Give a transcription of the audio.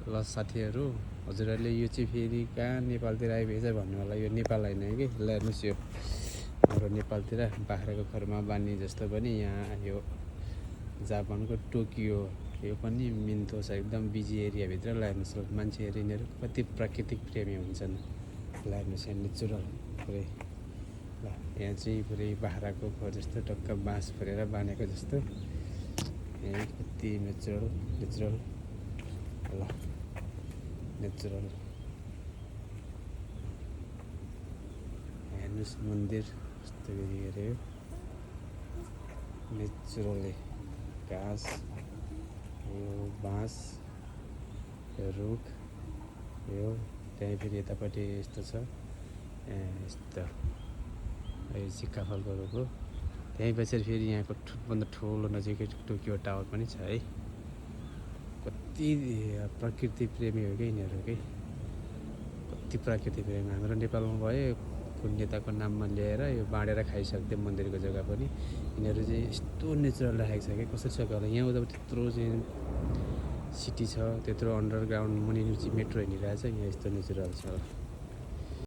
ल साथीहरू, हजुरहरूले यो चाहिँ फेरि कहाँ नेपालतिर आइभएछ भन्नु होला। यो नेपाल होइन कि, ल हेर्नुहोस् यो हाम्रो नेपालतिर बाख्राको खोरमा बानी जस्तो पनि यहाँ यो जापानको टोकियो यो पनि मिन्तो छ एकदम बिजी एरियाभित्र। ल हेर्नुहोस् मान्छेहरू यिनीहरू कति प्राकृतिक प्रेमी हुन्छन्। ल हेर्नुहोस् यहाँ नेचुरल पुरै। ल यहाँ चाहिँ पुरै बाख्राको खोर जस्तो टक्क बाँस फोरेर बानेको जस्तो यहाँ कति नेचुरल नेचुरल। ल नेचुरल हेर्नुहोस् मन्दिर कस्तो गरी नेचुरली घाँस यो बाँस यो रुख यो त्यहीँ फेरि यतापट्टि यस्तो छ यस्तो यो सिक्का फलको रुख हो। त्यहीँ पछाडि फेरि यहाँको ठुलोभन्दा ठुलो नजिकै टोकियो टावर पनि छ है। कति प्रकृति प्रेमी हो क्या यिनीहरू है, कति प्रकृति प्रेमी। हाम्रो नेपालमा भए कुन नेताको नाममा ल्याएर यो बाँडेर खाइसक्थ्यो मन्दिरको जग्गा पनि। यिनीहरू चाहिँ यस्तो नेचुरल राखेको छ क्या, कसरी सक्यो होला। यहाँ उता त्यत्रो चाहिँ सिटी छ, त्यत्रो अन्डरग्राउन्ड मुनि चाहिँ मेट्रो हिँडिरहेछ, यहाँ यस्तो नेचुरल छ।